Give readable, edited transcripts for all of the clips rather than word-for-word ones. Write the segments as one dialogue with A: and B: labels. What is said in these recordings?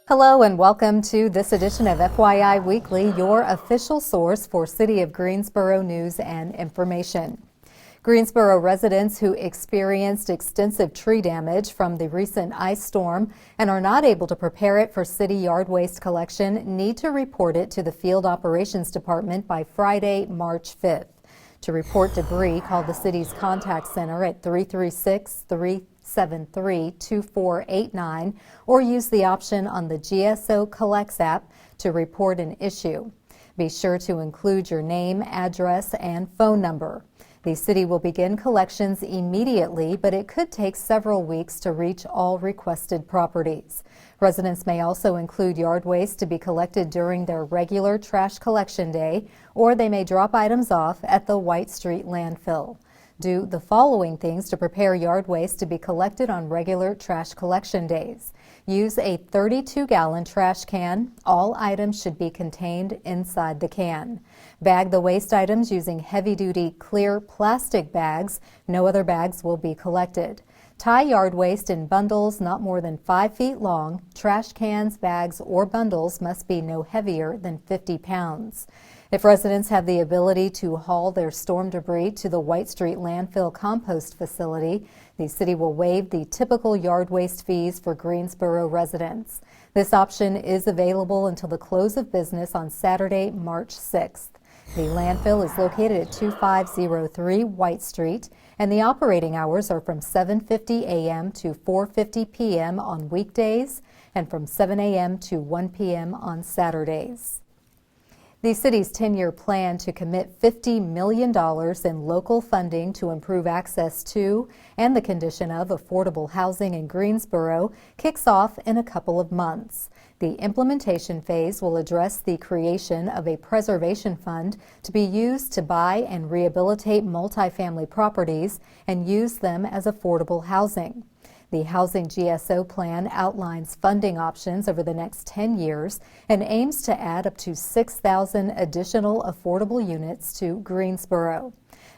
A: Hello and welcome to this edition of FYI Weekly, your official source for City of Greensboro news and information. Greensboro residents who experienced extensive tree damage from the recent ice storm and are not able to prepare it for city yard waste collection need to report it to the Field Operations Department by Friday, March 5th. To report debris, call the city's contact center at 336-373-2489 or use the option on the GSO Collects app to report an issue. Be sure to include your name, address, and phone number. The city will begin collections immediately, but it could take several weeks to reach all requested properties. Residents may also include yard waste to be collected during their regular trash collection day, or they may drop items off at the White Street landfill. Do the following things to prepare yard waste to be collected on regular trash collection days. Use a 32-gallon trash can. All items should be contained inside the can. Bag the waste items using heavy-duty clear plastic bags. No other bags will be collected. Tie yard waste in bundles not more than 5 feet long. Trash cans, bags, or bundles must be no heavier than 50 pounds. If residents have the ability to haul their storm debris to the White Street landfill compost facility, the city will waive the typical yard waste fees for Greensboro residents. This option is available until the close of business on Saturday, March 6th. The landfill is located at 2503 White Street, and the operating hours are from 7:50 a.m. to 4:50 p.m. on weekdays and from 7 a.m. to 1 p.m. on Saturdays. The city's 10-year plan to commit $50 million in local funding to improve access to and the condition of affordable housing in Greensboro kicks off in a couple of months. The implementation phase will address the creation of a preservation fund to be used to buy and rehabilitate multifamily properties and use them as affordable housing. The Housing GSO plan outlines funding options over the next 10 years and aims to add up to 6,000 additional affordable units to Greensboro.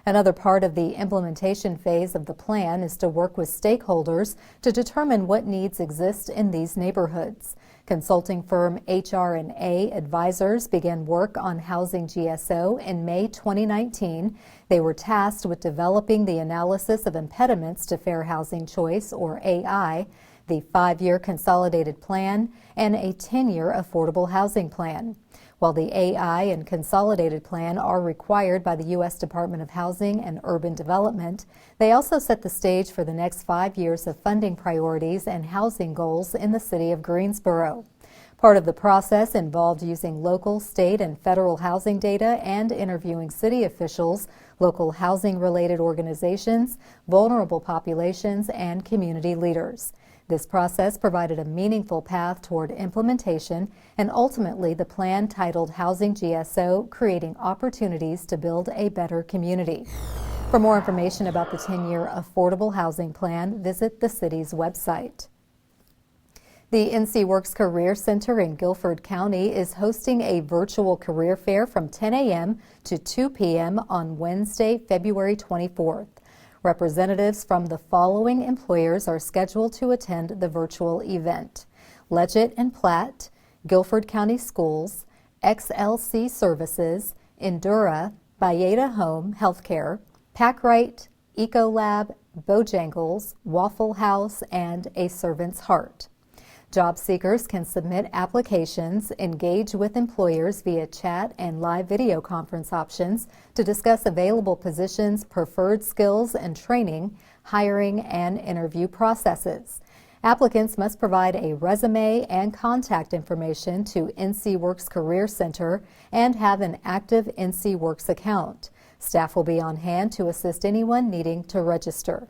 A: Another part of the implementation phase of the plan is to work with stakeholders to determine what needs exist in these neighborhoods. Consulting firm HR&A Advisors began work on Housing GSO in May 2019. They were tasked with developing the analysis of impediments to fair housing choice, or AI, the 5-year consolidated plan, and a 10-year affordable housing plan. While the AI and consolidated plan are required by the U.S. Department of Housing and Urban Development, they also set the stage for the next 5 years of funding priorities and housing goals in the city of Greensboro. Part of the process involved using local, state, and federal housing data and interviewing city officials, local housing-related organizations, vulnerable populations, and community leaders. This process provided a meaningful path toward implementation, and ultimately the plan titled Housing GSO, Creating Opportunities to Build a Better Community. For more information about the 10-year affordable housing plan, visit the city's website. The NC Works Career Center in Guilford County is hosting a virtual career fair from 10 a.m. to 2 p.m. on Wednesday, February 24th. Representatives from the following employers are scheduled to attend the virtual event: Leggett and Platt, Guilford County Schools, XLC Services, Endura, Bayeda Home Healthcare, Packrite, Ecolab, Bojangles, Waffle House, and A Servant's Heart. Job seekers can submit applications, engage with employers via chat and live video conference options to discuss available positions, preferred skills and training, hiring, and interview processes. Applicants must provide a resume and contact information to NC Works Career Center and have an active NC Works account. Staff will be on hand to assist anyone needing to register.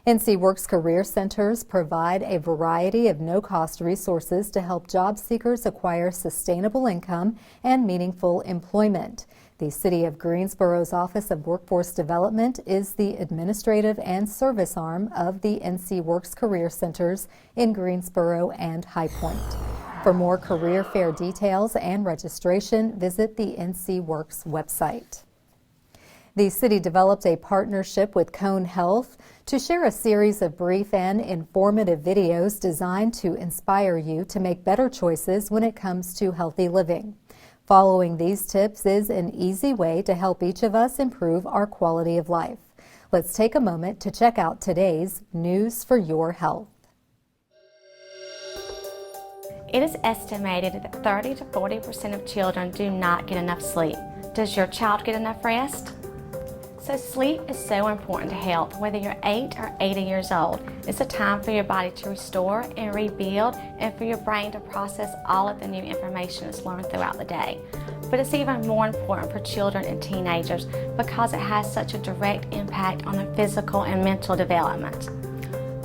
A: NC Works Career Centers provide a variety of no-cost resources to help job seekers acquire sustainable income and meaningful employment. The City of Greensboro's Office of Workforce Development is the administrative and service arm of the NC Works Career Centers in Greensboro and High Point. For more career fair details and registration, visit the NC Works website. The city developed a partnership with Cone Health to share a series of brief and informative videos designed to inspire you to make better choices when it comes to healthy living. Following these tips is an easy way to help each of us improve our quality of life. Let's take a moment to check out today's News for Your Health.
B: It is estimated that 30 to 40% of children do not get enough sleep. Does your child get enough rest? So sleep is so important to health, whether you're 8 or 80 years old. It's a time for your body to restore and rebuild and for your brain to process all of the new information it's learned throughout the day. But it's even more important for children and teenagers because it has such a direct impact on their physical and mental development.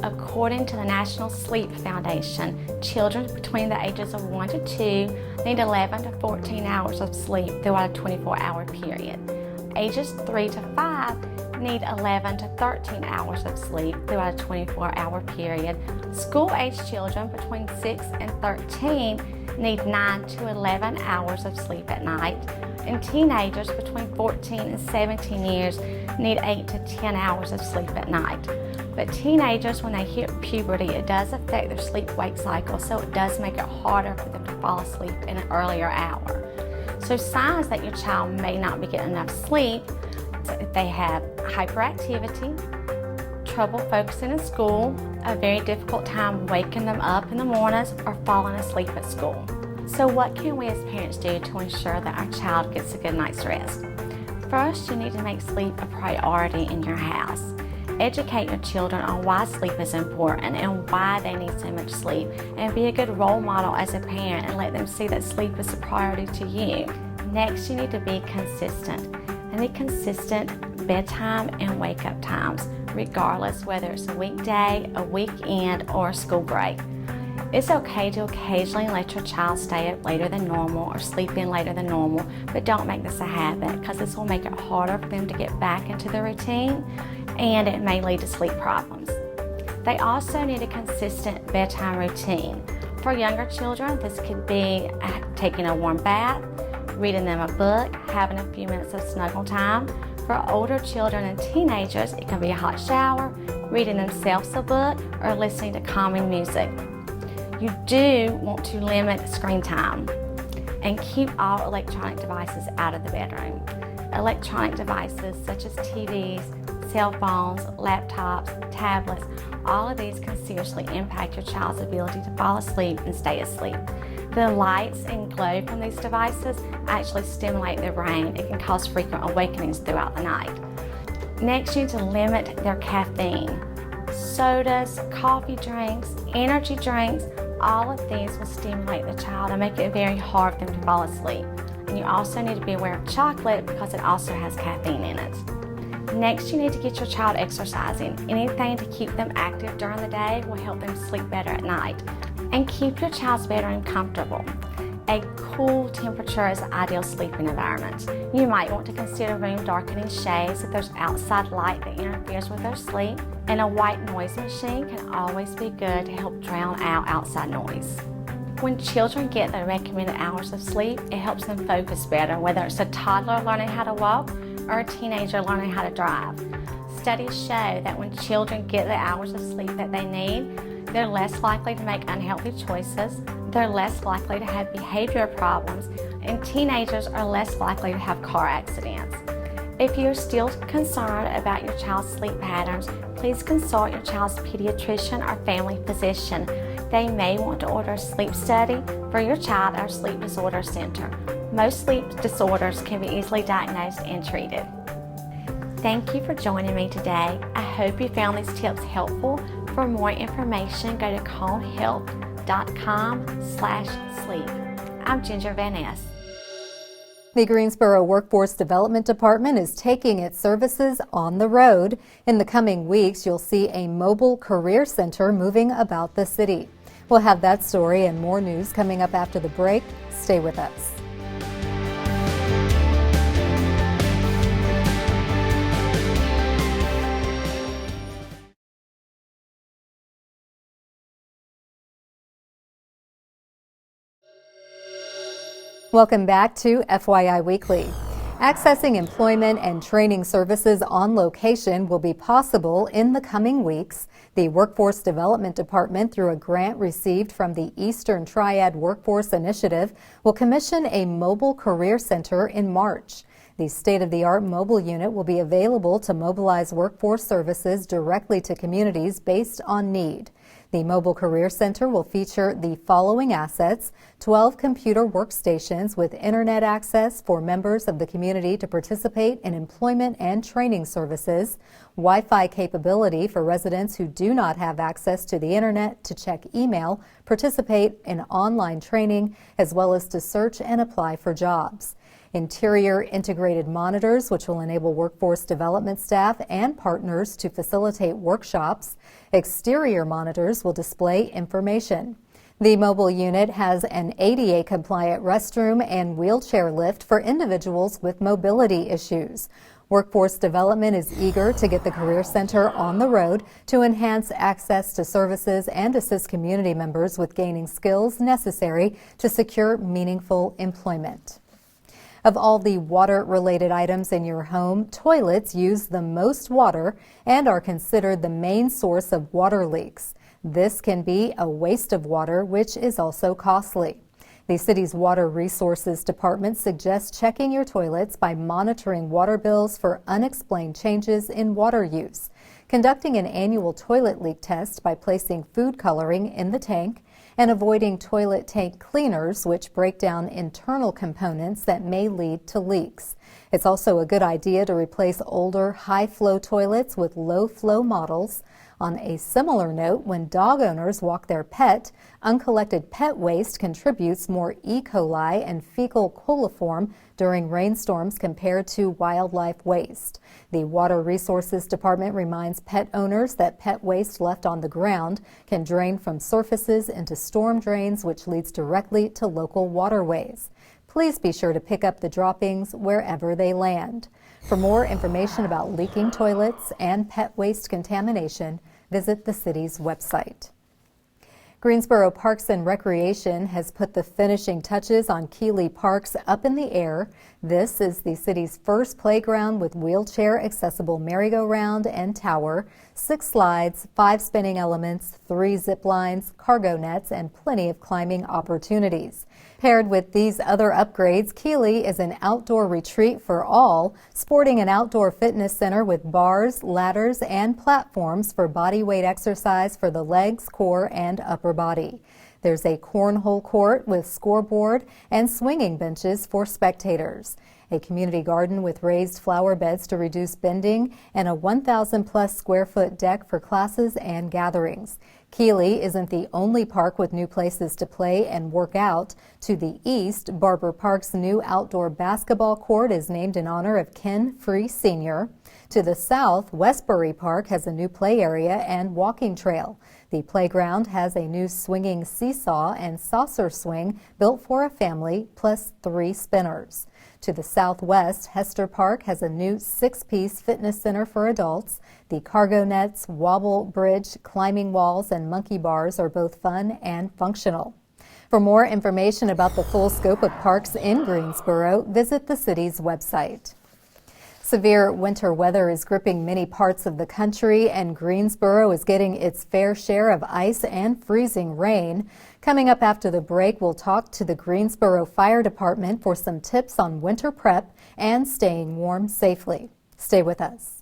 B: According to the National Sleep Foundation, children between the ages of 1 to 2 need 11 to 14 hours of sleep throughout a 24-hour period. Ages 3 to 5 need 11 to 13 hours of sleep throughout a 24-hour period. School-aged children between 6 and 13 need 9 to 11 hours of sleep at night. And teenagers between 14 and 17 years need 8 to 10 hours of sleep at night. But teenagers, when they hit puberty, it does affect their sleep-wake cycle, so it does make it harder for them to fall asleep in an earlier hour. So signs that your child may not be getting enough sleep, if they have hyperactivity, trouble focusing in school, a very difficult time waking them up in the mornings, or falling asleep at school. So what can we as parents do to ensure that our child gets a good night's rest? First, you need to make sleep a priority in your house. Educate your children on why sleep is important and why they need so much sleep, and be a good role model as a parent and let them see that sleep is a priority to you. Next, you need to be consistent. I need consistent bedtime and wake-up times, regardless whether it's a weekday, a weekend, or a school break. It's okay to occasionally let your child stay up later than normal or sleep in later than normal, but don't make this a habit because this will make it harder for them to get back into the routine, and it may lead to sleep problems. They also need a consistent bedtime routine. For younger children, this could be taking a warm bath, reading them a book, having a few minutes of snuggle time. For older children and teenagers, it can be a hot shower, reading themselves a book, or listening to calming music. You do want to limit screen time and keep all electronic devices out of the bedroom. Electronic devices such as TVs, cell phones, laptops, tablets, all of these can seriously impact your child's ability to fall asleep and stay asleep. The lights and glow from these devices actually stimulate their brain. It can cause frequent awakenings throughout the night. Next, you need to limit their caffeine. Sodas, coffee drinks, energy drinks, all of these will stimulate the child and make it very hard for them to fall asleep. And you also need to be aware of chocolate because it also has caffeine in it. Next, you need to get your child exercising. Anything to keep them active during the day will help them sleep better at night. And keep your child's bedroom comfortable. A cool temperature is the ideal sleeping environment. You might want to consider room darkening shades if there's outside light that interferes with their sleep. And a white noise machine can always be good to help drown out outside noise. When children get the recommended hours of sleep, it helps them focus better, whether it's a toddler learning how to walk or a teenager learning how to drive. Studies show that when children get the hours of sleep that they need, they're less likely to make unhealthy choices, they're less likely to have behavior problems, and teenagers are less likely to have car accidents. If you're still concerned about your child's sleep patterns, please consult your child's pediatrician or family physician. They may want to order a sleep study for your child at our sleep disorder center. Most sleep disorders can be easily diagnosed and treated. Thank you for joining me today. I hope you found these tips helpful. For more information, go to conehealth.com/sleep. I'm Ginger Van Ness.
A: The Greensboro Workforce Development Department is taking its services on the road. In the coming weeks, you'll see a mobile career center moving about the city. We'll have that story and more news coming up after the break. Stay with us. Welcome back to FYI Weekly. Accessing employment and training services on location will be possible in the coming weeks. The Workforce Development Department, through a grant received from the Eastern Triad Workforce Initiative, will commission a mobile career center in March. The state-of-the-art mobile unit will be available to mobilize workforce services directly to communities based on need. The Mobile Career Center will feature the following assets: 12 computer workstations with internet access for members of the community to participate in employment and training services, Wi-Fi capability for residents who do not have access to the internet to check email, participate in online training, as well as to search and apply for jobs. Interior integrated monitors, which will enable workforce development staff and partners to facilitate workshops. Exterior monitors will display information. The mobile unit has an ADA-compliant restroom and wheelchair lift for individuals with mobility issues. Workforce Development is eager to get the Career Center on the road to enhance access to services and assist community members with gaining skills necessary to secure meaningful employment. Of all the water-related items in your home, toilets use the most water and are considered the main source of water leaks. This can be a waste of water, which is also costly. The city's Water Resources Department suggests checking your toilets by monitoring water bills for unexplained changes in water use, conducting an annual toilet leak test by placing food coloring in the tank, and avoiding toilet tank cleaners, which break down internal components that may lead to leaks. It's also a good idea to replace older high-flow toilets with low-flow models. On a similar note, when dog owners walk their pet, uncollected pet waste contributes more E. coli and fecal coliform during rainstorms compared to wildlife waste. The Water Resources Department reminds pet owners that pet waste left on the ground can drain from surfaces into storm drains, which leads directly to local waterways. Please be sure to pick up the droppings wherever they land. For more information about leaking toilets and pet waste contamination, visit the city's website. Greensboro Parks and Recreation has put the finishing touches on Keeley Parks up in the air. This is the city's first playground with wheelchair-accessible merry-go-round and tower, 6 slides, 5 spinning elements, 3 zip lines, cargo nets, and plenty of climbing opportunities. Paired with these other upgrades, Keeley is an outdoor retreat for all, sporting an outdoor fitness center with bars, ladders, and platforms for body weight exercise for the legs, core, and upper body. There's a cornhole court with scoreboard and swinging benches for spectators, a community garden with raised flower beds to reduce bending, and a 1,000-plus square foot deck for classes and gatherings. Keeley isn't the only park with new places to play and work out. To the east, Barber Park's new outdoor basketball court is named in honor of Ken Free Sr. To the south, Westbury Park has a new play area and walking trail. The playground has a new swinging seesaw and saucer swing built for a family, plus 3 spinners. To the southwest, Hester Park has a new 6-piece fitness center for adults. The cargo nets, wobble bridge, climbing walls, and monkey bars are both fun and functional. For more information about the full scope of parks in Greensboro, visit the city's website. Severe winter weather is gripping many parts of the country, and Greensboro is getting its fair share of ice and freezing rain. Coming up after the break, we'll talk to the Greensboro Fire Department for some tips on winter prep and staying warm safely. Stay with us.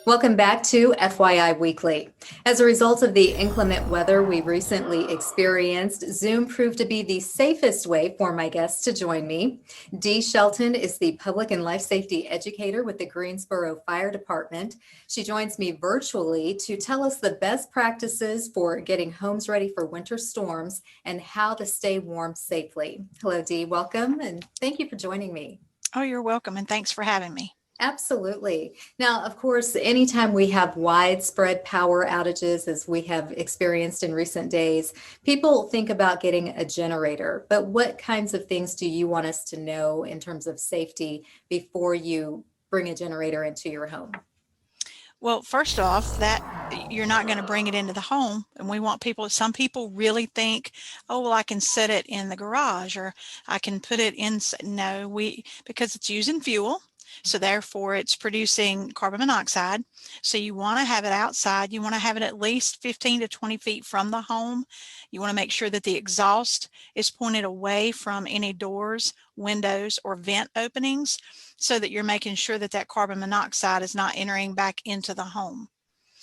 A: Welcome back to FYI Weekly. As a result of the inclement weather we recently experienced, Zoom proved to be the safest way for my guests to join me. Dee Shelton is the public and life safety educator with the Greensboro Fire Department. She joins me virtually to tell us the best practices for getting homes ready for winter storms and how to stay warm safely. Hello, Dee. Welcome, and thank you for joining me.
C: Oh, you're welcome, and thanks for having me.
A: Absolutely. Now, of course, anytime we have widespread power outages, as we have experienced in recent days, people think about getting a generator. But what kinds of things do you want us to know in terms of safety before you bring a generator into your home?
C: Well, first off, that you're not going to bring it into the home, and we want people, some people really think, oh, well, I can set it in the garage or I can put it in. No, because it's using fuel, so therefore it's producing carbon monoxide. So you want to have it outside. You want to have it at least 15 to 20 feet from the home. You want to make sure that the exhaust is pointed away from any doors, windows, or vent openings, so that you're making sure that that carbon monoxide is not entering back into the home.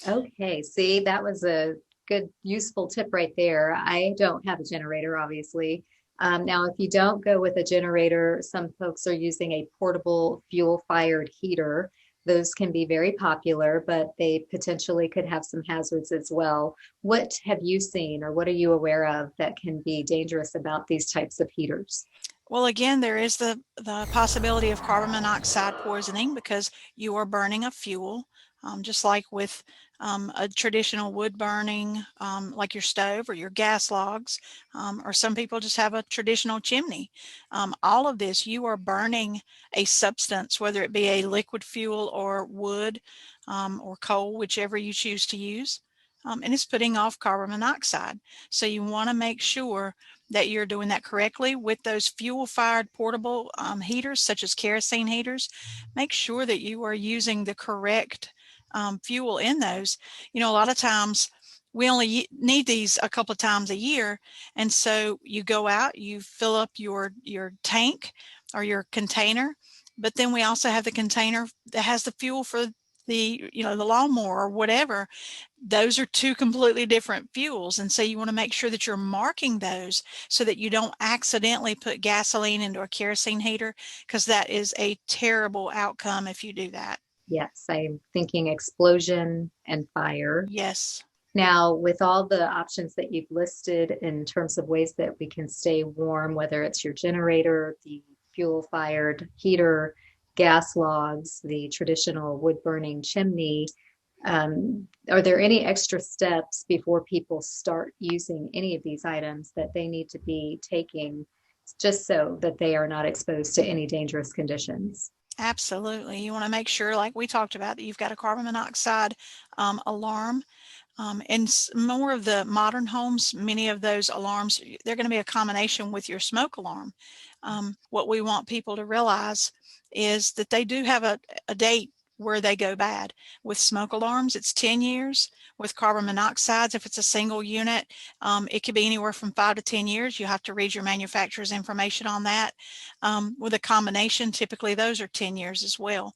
A: Okay, see, that was a good, useful tip right there. I don't have a generator, obviously. Now, if you don't go with a generator, some folks are using a portable fuel-fired heater. Those can be very popular, but they potentially could have some hazards as well. What have you seen, or what are you aware of that can be dangerous about these types of heaters?
C: Well, again, there is the possibility of carbon monoxide poisoning because you are burning a fuel, just like with a traditional wood burning, like your stove or your gas logs, or some people just have a traditional chimney. All of this, you are burning a substance, whether it be a liquid fuel or wood or coal, whichever you choose to use, and it's putting off carbon monoxide. So you want to make sure that you're doing that correctly with those fuel-fired portable heaters, such as kerosene heaters. Make sure that you are using the correct fuel in those. You know, a lot of times we only need these a couple of times a year, and so you go out, you fill up your tank or your container, but then we also have the container that has the fuel for the the lawnmower or whatever. Those are two completely different fuels, and so you want to make sure that you're marking those so that you don't accidentally put gasoline into a kerosene heater, because that is a terrible outcome if you do that.
A: Yes, I'm thinking explosion and fire.
C: Yes.
A: Now, with all the options that you've listed in terms of ways that we can stay warm, whether it's your generator, the fuel-fired heater, gas logs, the traditional wood-burning chimney, are there any extra steps before people start using any of these items that they need to be taking just so that they are not exposed to any dangerous conditions?
C: Absolutely. You want to make sure, like we talked about, that you've got a carbon monoxide alarm. In more of the modern homes, many of those alarms, they're going to be a combination with your smoke alarm. What we want people to realize is that they do have a date where they go bad. With smoke alarms, it's 10 years. With carbon monoxides, if it's a single unit, it could be anywhere from 5 to 10 years. You have to read your manufacturer's information on that. With a combination, typically those are 10 years as well.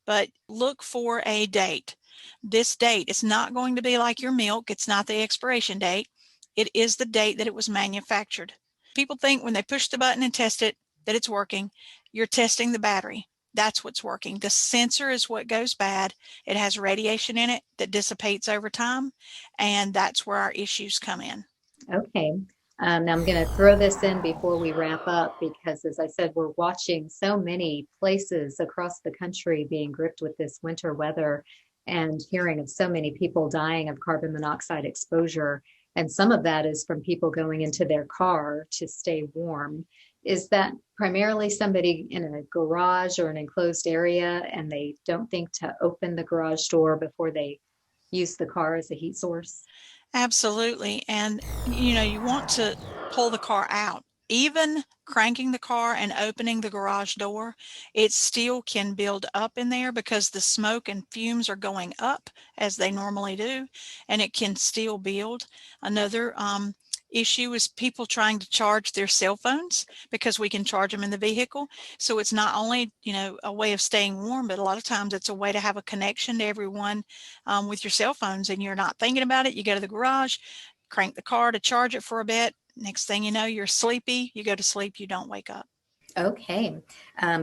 C: But look for a date. This date is not going to be like your milk. It's not the expiration date. It is the date that it was manufactured. People think when they push the button and test it that it's working. You're testing the battery. That's what's working. The sensor is what goes bad. It has radiation in it that dissipates over time, and that's where our issues come in.
A: Okay. Now I'm going to throw this in before we wrap up because, as I said, we're watching so many places across the country being gripped with this winter weather and hearing of so many people dying of carbon monoxide exposure. And some of that is from people going into their car to stay warm. Is that primarily somebody in a garage or an enclosed area and they don't think to open the garage door before they use the car as a heat source?
C: Absolutely. And you want to pull the car out. Even cranking the car and opening the garage door, it still can build up in there because the smoke and fumes are going up as they normally do, and it can still build. Another issue is people trying to charge their cell phones because we can charge them in the vehicle. So it's not only, a way of staying warm, but a lot of times it's a way to have a connection to everyone with your cell phones, and you're not thinking about it. You go to the garage, crank the car to charge it for a bit. Next thing you know, you're sleepy. You go to sleep, you don't wake up.
A: Okay.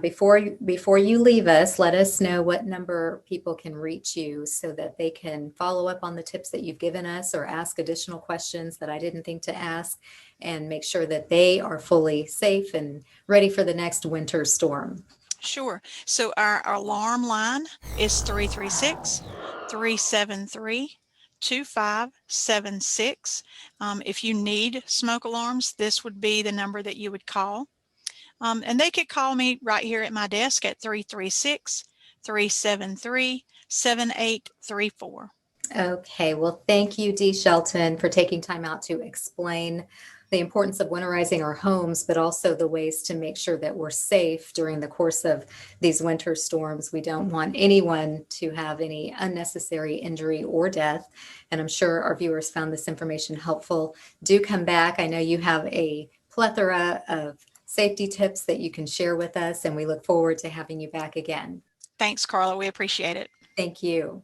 A: Before you leave us, let us know what number people can reach you so that they can follow up on the tips that you've given us or ask additional questions that I didn't think to ask and make sure that they are fully safe and ready for the next winter storm.
C: Sure. So our alarm line is 336 373 2576. If you need smoke alarms, this would be the number that you would call. And they could call me right here at my desk at 336 373 7834.
A: Okay, well, thank you, Dee Shelton, for taking time out to explain the importance of winterizing our homes, but also the ways to make sure that we're safe during the course of these winter storms. We don't want anyone to have any unnecessary injury or death. And I'm sure our viewers found this information helpful. Do come back. I know you have a plethora of safety tips that you can share with us, and we look forward to having you back again.
C: Thanks, Carla. We appreciate it.
A: Thank you.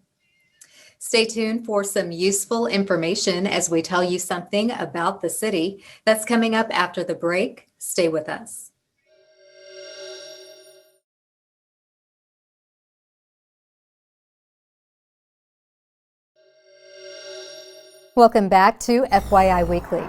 A: Stay tuned for some useful information as we tell you something about the city. That's coming up after the break. Stay with us. Welcome back to FYI Weekly.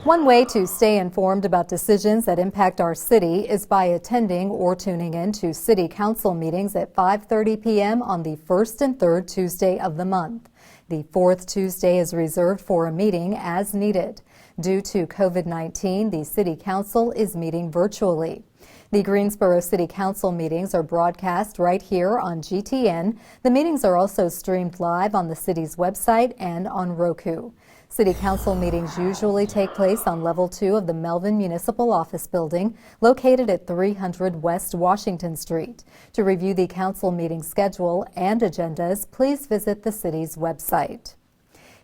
A: One way to stay informed about decisions that impact our city is by attending or tuning in to City Council meetings at 5:30 p.m. on the first and third Tuesday of the month. The fourth Tuesday is reserved for a meeting as needed. Due to COVID-19, the City Council is meeting virtually. The Greensboro City Council meetings are broadcast right here on GTN. The meetings are also streamed live on the city's website and on Roku. City Council meetings usually take place on Level 2 of the Melvin Municipal Office Building, located at 300 West Washington Street. To review the council meeting schedule and agendas, please visit the city's website.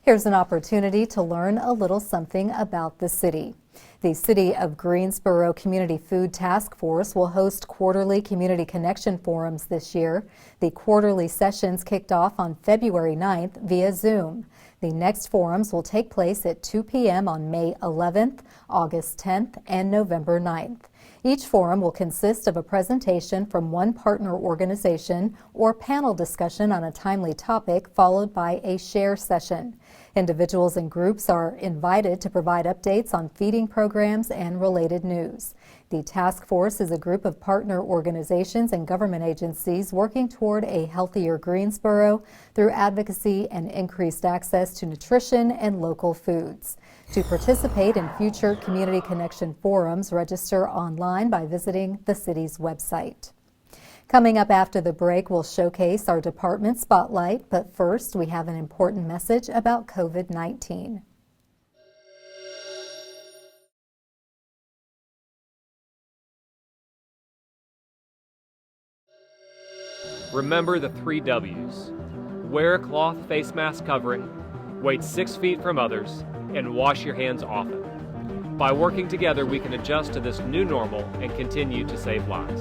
A: Here's an opportunity to learn a little something about the city. The City of Greensboro Community Food Task Force will host quarterly community connection forums this year. The quarterly sessions kicked off on February 9th via Zoom. The next forums will take place at 2 p.m. on May 11th, August 10th, and November 9th. Each forum will consist of a presentation from one partner organization or panel discussion on a timely topic, followed by a share session. Individuals and groups are invited to provide updates on feeding programs and related news. The task force is a group of partner organizations and government agencies working toward a healthier Greensboro through advocacy and increased access to nutrition and local foods. To participate in future Community Connection forums, register online by visiting the city's website. Coming up after the break, we'll showcase our department spotlight, but first we have an important message about COVID-19.
D: Remember the 3 W's. Wear a cloth face mask covering, wait 6 feet from others, and wash your hands often. By working together, we can adjust to this new normal and continue to save lives.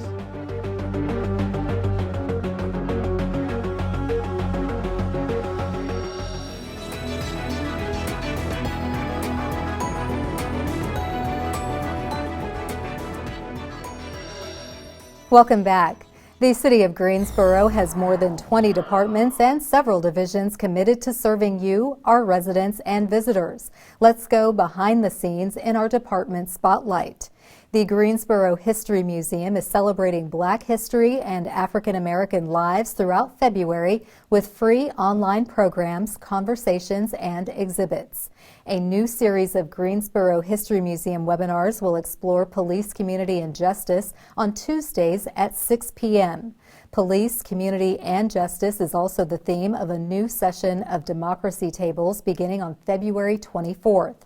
A: Welcome back. The City of Greensboro has more than 20 departments and several divisions committed to serving you, our residents and visitors. Let's go behind the scenes in our department spotlight. The Greensboro History Museum is celebrating Black history and African American lives throughout February with free online programs, conversations, and exhibits. A new series of Greensboro History Museum webinars will explore police, community, and justice on Tuesdays at 6 p.m. Police, community, and justice is also the theme of a new session of democracy tables beginning on February 24th.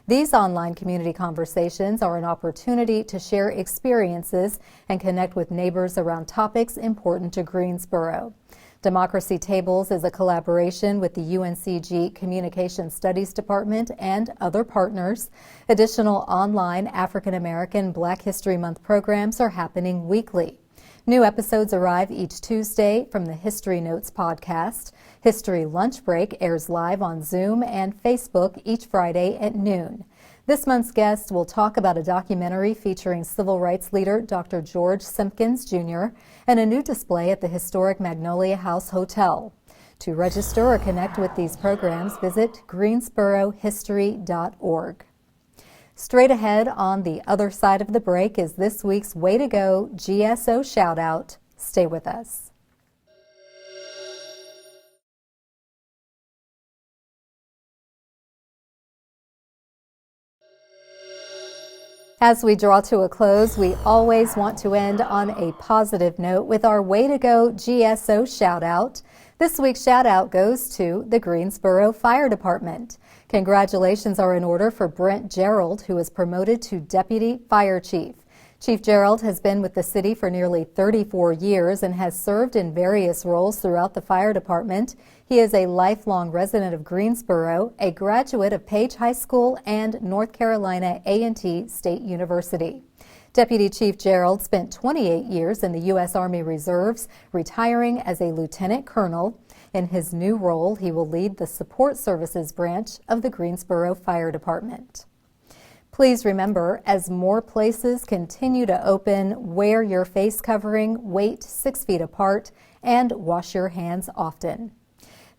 A: These online community conversations are an opportunity to share experiences and connect with neighbors around topics important to Greensboro. Democracy Tables is a collaboration with the UNCG Communication Studies Department and other partners. Additional online African American Black History Month programs are happening weekly. New episodes arrive each Tuesday from the History Notes podcast. History Lunch Break airs live on Zoom and Facebook each Friday at noon. This month's guest will talk about a documentary featuring civil rights leader Dr. George Simpkins Jr. and a new display at the historic Magnolia House Hotel. To register or connect with these programs, visit greensborohistory.org. Straight ahead on the other side of the break is this week's Way to Go GSO Shout Out. Stay with us. As we draw to a close, we always want to end on a positive note with our Way to Go GSO Shout Out. This week's shout out goes to the Greensboro Fire Department. Congratulations are in order for Brent Gerald, who was promoted to Deputy Fire Chief. Chief Gerald has been with the city for nearly 34 years and has served in various roles throughout the fire department. He is a lifelong resident of Greensboro, a graduate of Page High School and North Carolina A&T State University. Deputy Chief Gerald spent 28 years in the U.S. Army Reserves, retiring as a lieutenant colonel. In his new role, he will lead the support services branch of the Greensboro Fire Department. Please remember, as more places continue to open, wear your face covering, wait 6 feet apart, and wash your hands often.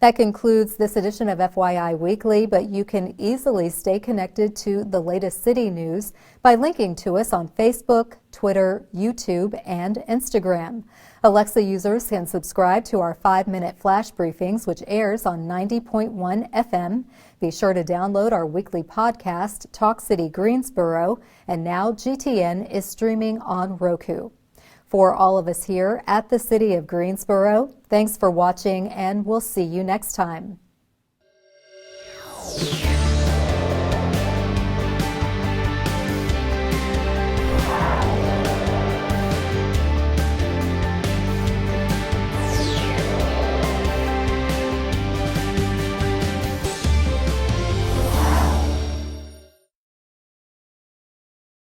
A: That concludes this edition of FYI Weekly, but you can easily stay connected to the latest city news by linking to us on Facebook, Twitter, YouTube, and Instagram. Alexa users can subscribe to our 5-minute flash briefings, which airs on 90.1 FM. Be sure to download our weekly podcast, Talk City Greensboro, and now GTN is streaming on Roku. For all of us here at the City of Greensboro, thanks for watching, and we'll see you next time.